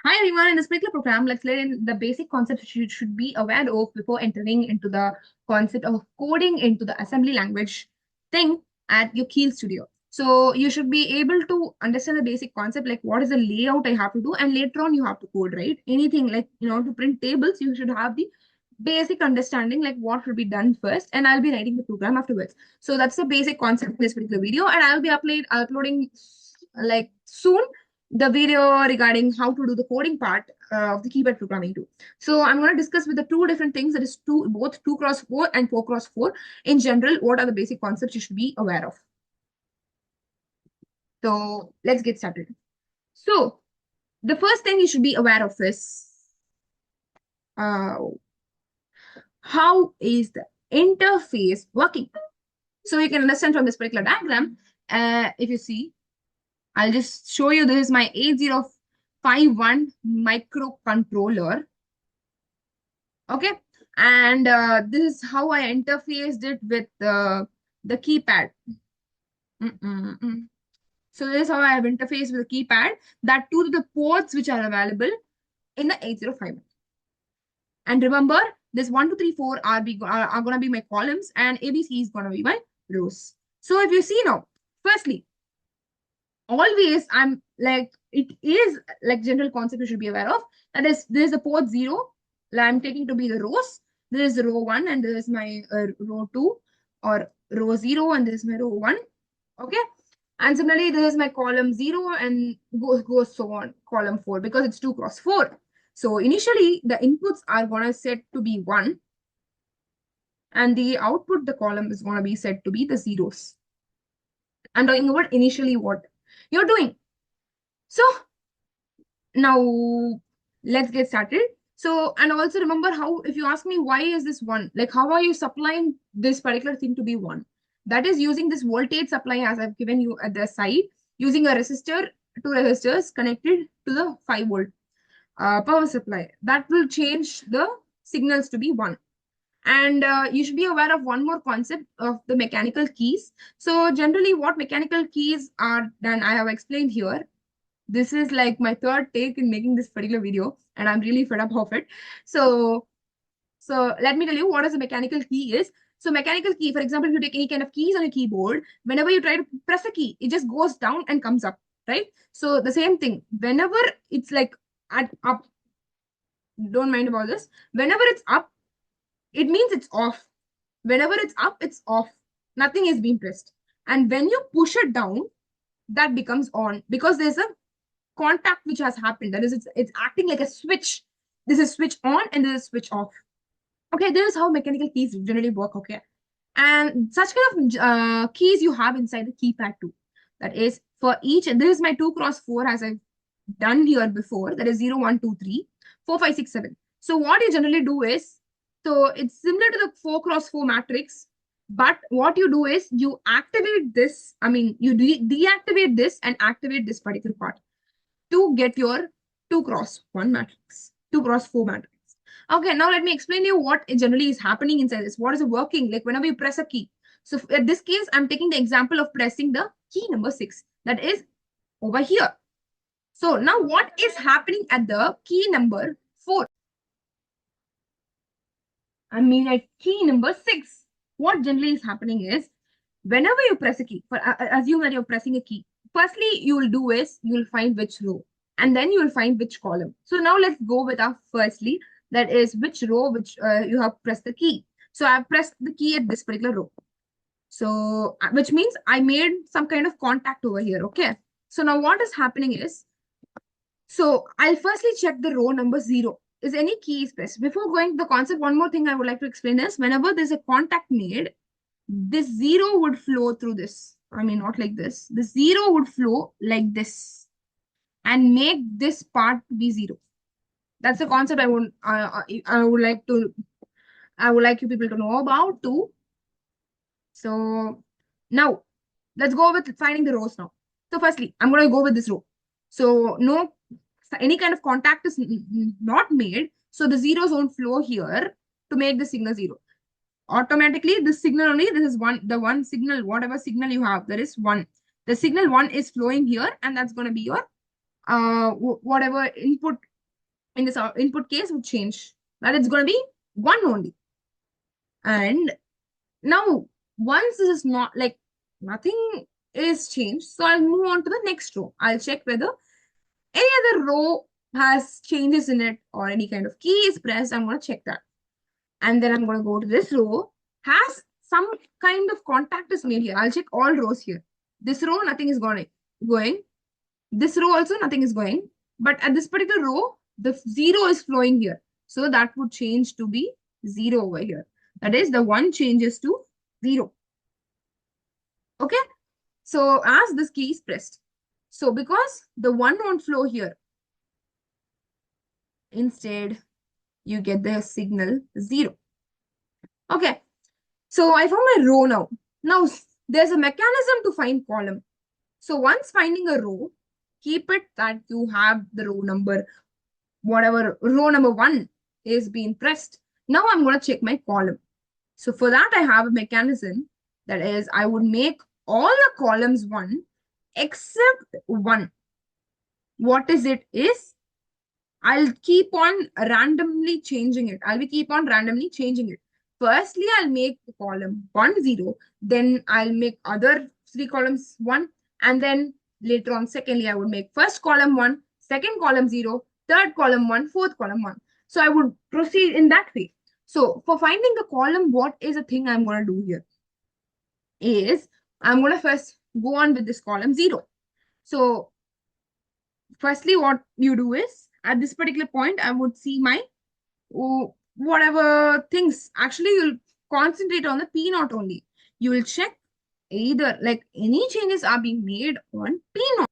Hi everyone, in this particular program, let's learn the basic concepts you should be aware of before entering into the concept of coding into the assembly language thing at your Keel studio. So you should be able to understand the basic concept, like what is the layout I have to do, and later on you have to code, right? Anything like, to print tables, you should have the basic understanding, like what should be done first, and I'll be writing the program afterwards. So that's the basic concept of this particular video, and I'll be uploading like soon the video regarding how to do the coding part of the keypad programming too. So I'm going to discuss with the two different things, that is both 2x4 and 4x4. In general, what are the basic concepts you should be aware of? So let's get started. So the first thing you should be aware of is uh, how is the interface working? So you can understand from this particular diagram, if you see, I'll just show you, this is my 8051 microcontroller. Okay. And this is how I interfaced it with the keypad. So this is how I have interfaced with the keypad, that to the ports which are available in the 8051. And remember, this 1, 2, 3, 4 are going to be my columns, and ABC is going to be my rows. So if you see now, firstly, always I'm like, it is like general concept you should be aware of. That is, there is a port 0, I'm taking to be the rows. This is row 1, and this is my row 2, or row 0, and this is my row 1. Okay. And similarly, this is my column 0, and goes so on, column 4, because it's 2x4. So initially, the inputs are going to set to be 1, and the output, the column, is going to be set to be the zeros. I'm talking about initially what you're doing. So now let's get started. So, and also remember how, if you ask me why is this 1, like how are you supplying this particular thing to be 1? That is using this voltage supply as I've given you at the side, using a resistor, 2 resistors connected to the 5 volt power supply. That will change the signals to be 1. And you should be aware of one more concept of the mechanical keys. So generally what mechanical keys are done, I have explained here. This is like my third take in making this particular video, and I'm really fed up of it. So let me tell you what is a mechanical key is. So mechanical key, for example, if you take any kind of keys on a keyboard, whenever you try to press a key, it just goes down and comes up, right? So the same thing, whenever it's like at up, don't mind about this. Whenever it's up, it means it's off. Whenever it's up, it's off. Nothing is being pressed. And when you push it down, that becomes on, because there's a contact which has happened. That is, it's acting like a switch. This is switch on, and this is switch off. Okay, this is how mechanical keys generally work. Okay, and such kind of keys you have inside the keypad too. That is for each. This is my 2x4 as I've done here before. That is 0, 1, 2, 3, 4, 5, 6, 7. So what you generally do is, so it's similar to the 4x4 matrix, but what you do is you activate this. I mean, you deactivate this and activate this particular part to get your 2x1 matrix, 2x4 matrix. Okay, now let me explain you what generally is happening inside this. What is it working? Like whenever you press a key. So in this case, I'm taking the example of pressing the key number 6. That is over here. So now what is happening at the key number 4? I mean at key number 6. What generally is happening is, whenever you press a key, assume that you're pressing a key. Firstly, you will do is, you will find which row, and then you will find which column. So now let's go with our firstly, that is which row which you have pressed the key. So I've pressed the key at this particular row. So which means I made some kind of contact over here. Okay. So now what is happening is, so I'll firstly check the row number 0. Is any key pressed? Before going to the concept, one more thing I would like to explain is, whenever there's a contact made, this 0 would flow through this. I mean, not like this. The 0 would flow like this and make this part be 0. That's the concept I would like you people to know about too. So now let's go with finding the rows now. So firstly, I'm going to go with this row. So no, any kind of contact is not made. So the zeros won't flow here to make the signal 0. Automatically, this signal only, this is the one signal, whatever signal you have, there is 1. The signal 1 is flowing here, and that's going to be your whatever input in this input case would change. That it's going to be 1 only. And now, once this is not like nothing is changed, so I'll move on to the next row. I'll check whether any other row has changes in it or any kind of key is pressed. I'm going to check that. And then I'm going to go to this row. Has some kind of contact is made here. I'll check all rows here. This row, nothing is going. This row also, nothing is going. But at this particular row, the 0 is flowing here. So that would change to be 0 over here. That is, the 1 changes to 0. Okay. So as this key is pressed. So because the 1 won't flow here, instead you get the signal 0. Okay. So I found my row now. Now there's a mechanism to find column. So once finding a row, keep it that you have the row number, whatever row number 1 is being pressed. Now I'm going to check my column. So for that, I have a mechanism that is, I would make all the columns 1 except 1. What is it is, I'll keep on randomly changing it. I'll keep on randomly changing it. Firstly, I'll make the column 1, 0. Then I'll make other 3 columns 1. And then later on, secondly, I would make first column 1, second column 0, third column 1, fourth column 1. So I would proceed in that way. So for finding the column, what is the thing I'm going to do here? Is I'm going to first go on with this column 0. So firstly, what you do is, at this particular point, I would see my whatever things. Actually, you'll concentrate on the P naught only. You will check either like any changes are being made on P naught.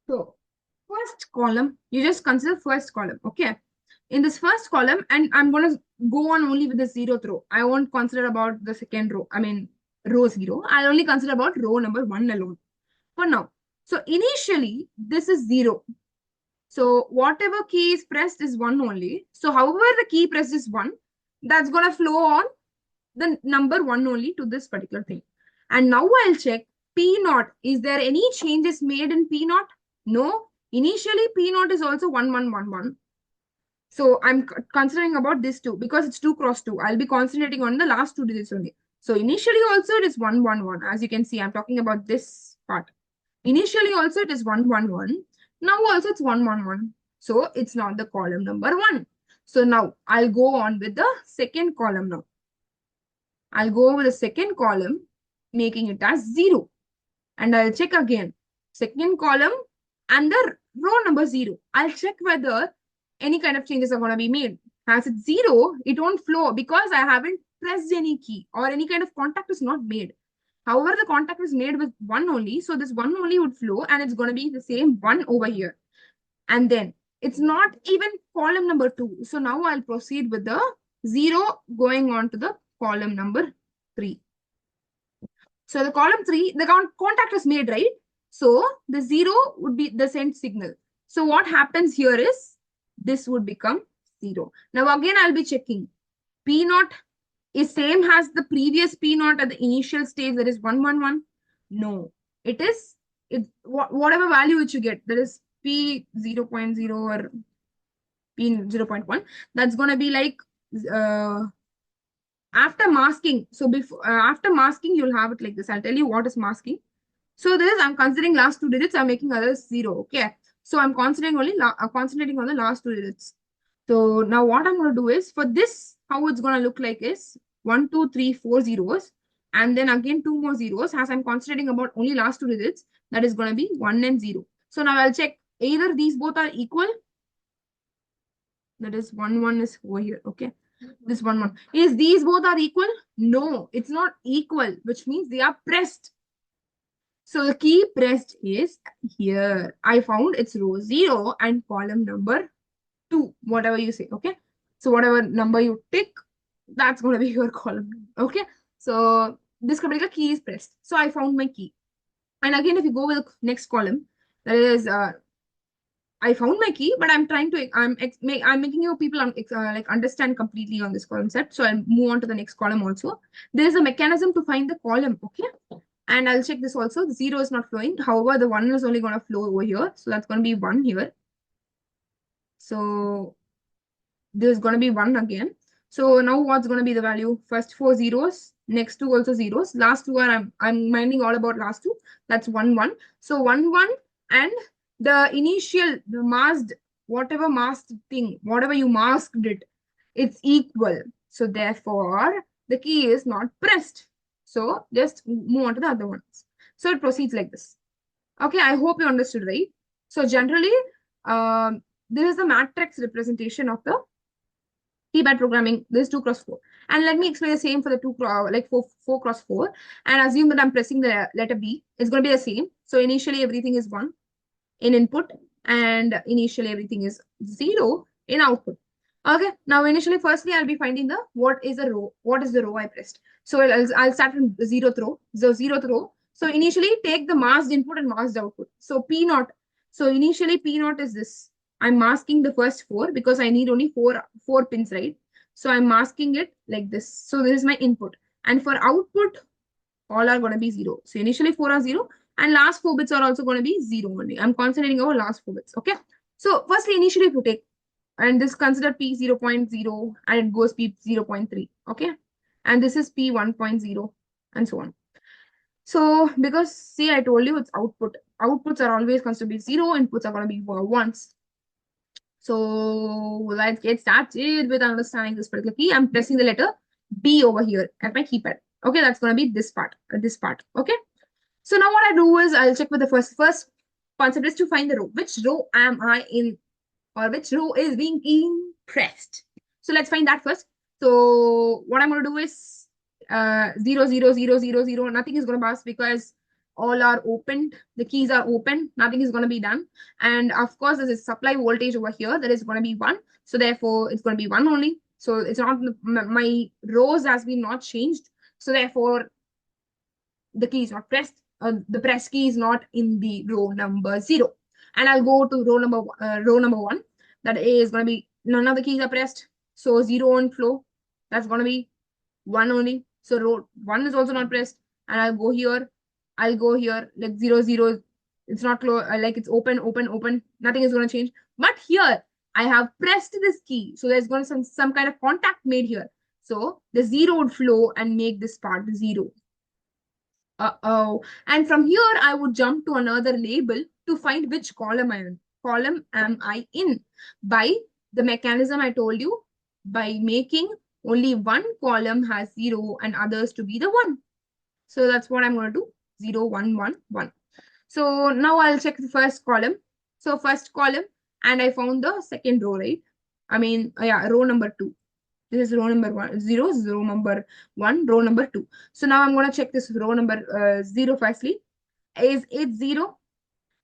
So first column, you just consider first column. Okay. In this first column, and I'm going to go on only with the 0th row. I won't consider about the second row. I mean, row 0. I'll only consider about row number 1 alone for now. So initially, this is 0. So whatever key is pressed is 1 only. So however the key pressed is 1, that's going to flow on the number 1 only to this particular thing. And now I'll check P naught. Is there any changes made in P naught? No. Initially, P naught is also 1, 1, 1, 1. So I'm considering about this too, because it's 2 cross 2. I'll be concentrating on the last 2 digits only. So initially also it is 1, 1, 1. As you can see, I'm talking about this part. Initially also it is 1, 1, 1. Now also it's 1, 1, 1. So it's not the column number 1. So now I'll go on with the second column now. I'll go over the second column, making it as 0. And I'll check again. Second column and the row number 0. I'll check whether any kind of changes are going to be made. As it's 0, it won't flow because I haven't pressed any key or any kind of contact is not made. However, the contact is made with 1 only. So this 1 only would flow and it's going to be the same 1 over here. And then it's not even column number 2. So now I'll proceed with the 0 going on to the column number 3. So the column 3, the contact is made, right? So the 0 would be the sent signal. So what happens here is this would become 0. Now again, I'll be checking. P naught is same as the previous P naught at the initial stage, that is 1, 1, 1. No, it is whatever value which you get, that is P 0.0 or P 0.1. That's going to be like after masking. So before after masking, you'll have it like this. I'll tell you what is masking. So this, I'm considering last 2 digits. I'm making others 0. Okay. So I'm concentrating on the last 2 digits. So now what I'm going to do is, for this, how it's going to look like is 1, 2, 3, 4 zeros. And then again 2 more zeros. As I'm concentrating about only last 2 digits, that is going to be 1 and 0. So now I'll check either these both are equal. That is 1, 1 is over here. Okay. This 1, 1. Is these both are equal? No, it's not equal, which means they are pressed. So the key pressed is here. I found it's row 0 and column number 2, whatever you say. Okay. So whatever number you tick, that's going to be your column. Okay. So this particular key is pressed. So I found my key. And again, if you go with the next column, that is, I found my key, but I'm trying to, I'm making you people like understand completely on this concept. So I'll move on to the next column also. There is a mechanism to find the column. Okay. And I'll check this also. The 0 is not flowing. However, the 1 is only going to flow over here. So that's going to be 1 here. So there's going to be 1 again. So now what's going to be the value? First 4 zeros, next 2 also zeros. Last 2 are, I'm minding all about last 2. That's 1, 1. So 1, 1 and the initial, the masked, whatever masked thing, whatever you masked it, it's equal. So therefore, the key is not pressed. So just move on to the other ones. So it proceeds like this. Okay, I hope you understood, right? So generally, this is the matrix representation of the keypad programming. This is 2 cross 4. And let me explain the same for the 4 cross 4. And assume that I'm pressing the letter B. It's going to be the same. So initially everything is 1 in input and initially everything is 0 in output. Okay, now initially, firstly, I'll be finding the what is the row. What is the row I pressed? So I'll start from the 0th row. So 0th row. So initially, take the masked input and masked output. So P naught. So initially, P naught is this. I'm masking the first 4 because I need only four pins, right? So I'm masking it like this. So this is my input. And for output, all are going to be 0. So initially 4 are 0 and last 4 bits are also going to be 0 only. I'm concentrating over last 4 bits. Okay. So firstly, initially if you take and this consider P 0.0 and it goes P 0.3. Okay. And this is P 1.0 and so on. So because see, I told you it's output. Outputs are always considered to be 0, inputs are going to be 1s. So let's get started with understanding this particular key. I'm pressing the letter B over here at my keypad. Okay, that's going to be this part, Okay. So now what I do is I'll check with the first concept is to find the row. Which row am I in or which row is being pressed? So let's find that first. So what I'm going to do is 0, 0, 0, 0, 0. Nothing is going to pass because all are opened. The keys are open. Nothing is going to be done. And of course, there's a supply voltage over here that is going to be 1. So therefore, it's going to be 1 only. So it's not, my rows has been not changed. So therefore, the key is not pressed. The press key is not in the row number 0. And I'll go to row number 1. That is going to be none of the keys are pressed. So 0 on flow. That's going to be 1 only. So row 1 is also not pressed. And I'll go here. Like 0, 0. It's not closed. Like it's open, open, open. Nothing is going to change. But here, I have pressed this key. So there's going to be some kind of contact made here. So the 0 would flow and make this part 0. Uh-oh. And from here, I would jump to another label to find which column am I in. By the mechanism I told you, by making only one column has 0 and others to be the 1. So that's what I'm going to do. 0, 1, 1, 1. So now I'll check the first column. So first column, and I found the second row, right? I mean, yeah, row number 2. This is row number 1, 0, this is row number 1, row number 2. So now I'm going to check this row number 0 firstly. Is it 0?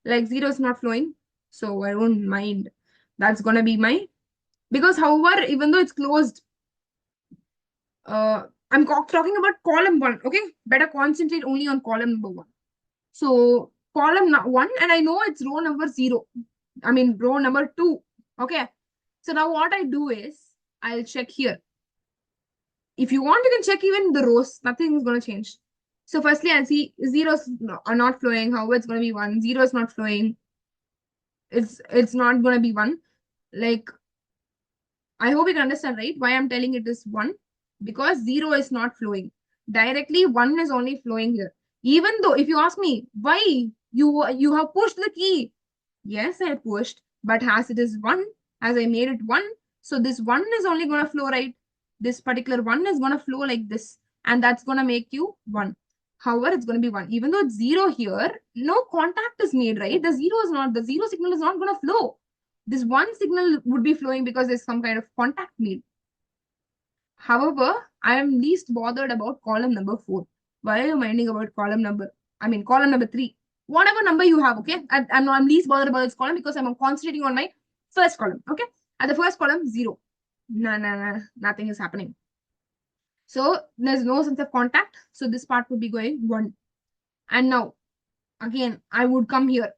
Like 0 is not flowing. So I don't mind. That's going to be my, because however, even though it's closed, I'm talking about column 1. Okay. Better concentrate only on column number 1. So column 1, and I know it's row number 0. I mean, row number 2. Okay. So now what I do is, I'll check here. If you want, you can check even the rows. Nothing is going to change. So firstly, I'll see zeros are not flowing. However, it's going to be 1. 0 is not flowing. It's not going to be 1. Like, I hope you can understand, right? Why I'm telling it is 1. Because 0 is not flowing. Directly, 1 is only flowing here. Even though, if you ask me, why you have pushed the key? Yes, I pushed. But as it is 1, as I made it 1, so this 1 is only going to flow, right? This particular 1 is going to flow like this. And that's going to make you 1. However, it's going to be 1. Even though it's 0 here, no contact is made, right? The 0 signal is not going to flow. This 1 signal would be flowing because there's some kind of contact made. However, I am least bothered about column number 4. Why are you minding about column number 3? Whatever number you have, okay? I'm least bothered about this column because I'm concentrating on my first column, okay? At the first column, 0. Nothing is happening. So there's no sense of contact. So this part would be going 1. And now, again, I would come here.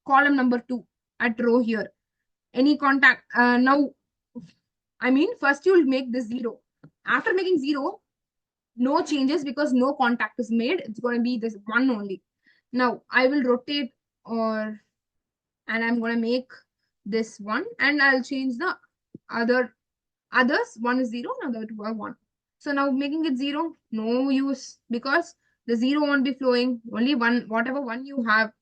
Column number 2 at row here. Any contact. Now, I mean, first you'll make this 0. After making 0, No changes because no contact is made. It's going to be this one only. Now I will rotate or and I'm going to make this one and I'll change the others. One is 0, another two are 1. So now making it 0, no use because the 0 won't be flowing. Only one, whatever one you have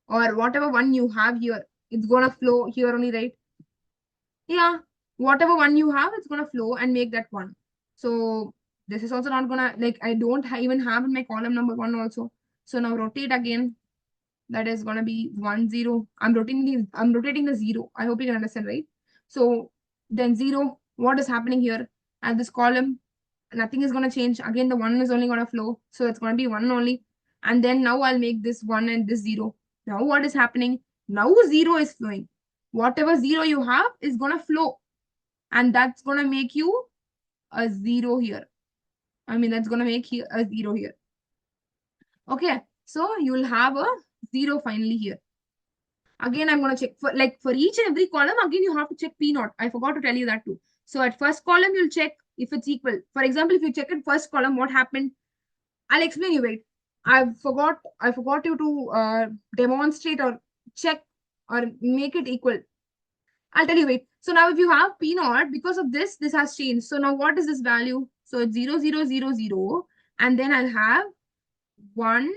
or whatever one you have here, it's gonna flow here only, right? Yeah, whatever one you have, it's gonna flow and make that one. So this is also not gonna, like, I don't even have in my column number 1 also. So now rotate again. That is gonna be 1 0. I'm rotating the 0. I hope you can understand, right? So then 0, what is happening here at this column? Nothing is gonna change. Again, the 1 is only gonna flow. So it's gonna be 1 only. And then now I'll make this 1 and this 0. Now what is happening? Now 0 is flowing. Whatever 0 you have is gonna flow. And that's gonna make you a 0 here. I mean, that's gonna make here a 0 here. Okay, so you will have a 0 finally here. Again, I'm going to check for each and every column. Again, you have to check P naught. I forgot to tell you that too. So at first column, you'll check if it's equal. For example, if you check at first column, what happened? I'll explain you. Wait, I forgot you to demonstrate or check or make it equal. I'll tell you. Wait. So now if you have P naught, because of this, this has changed. So now what is this value? So it's 0, 0, 0, 0. And then I'll have 1,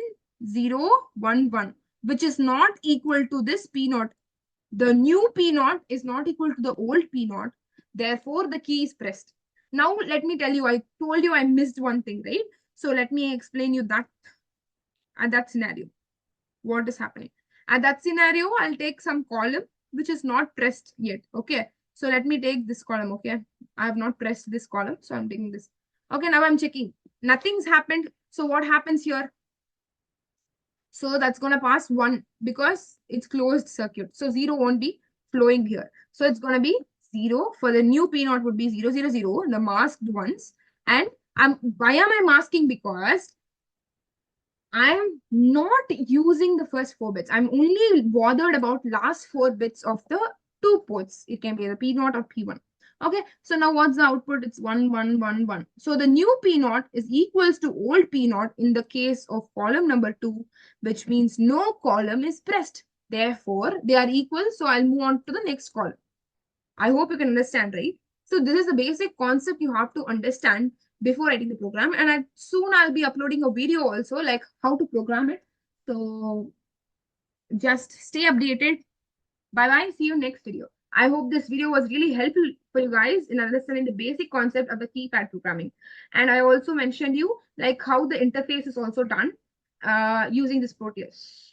0, 1, 1, which is not equal to this P naught. The new P naught is not equal to the old P naught. Therefore, the key is pressed. Now, let me tell you, I told you I missed one thing, right? So let me explain you that at that scenario. What is happening? At that scenario, I'll take some column which is not pressed yet. Okay. So let me take this column. Okay. I have not pressed this column. So I'm taking this. Okay. Now I'm checking. Nothing's happened. So what happens here? So that's going to pass 1 because it's closed circuit. So 0 won't be flowing here. So it's going to be 0. For the new P naught would be 0, 0, 0, the masked ones. And why am I masking? Because I'm not using the first 4 bits. I'm only bothered about last 4 bits of the 2 ports. It can be the P naught or P1. Okay, so now what's the output? It's 1, 1, 1, 1. So the new P naught is equals to old P naught in the case of column number 2, which means no column is pressed. Therefore, they are equal. So I'll move on to the next column. I hope you can understand, right? So this is the basic concept you have to understand before writing the program. And soon I'll be uploading a video also, like how to program it. So just stay updated. Bye-bye. See you next video. I hope this video was really helpful for you guys in understanding the basic concept of the keypad programming. And I also mentioned you like how the interface is also done using this Proteus.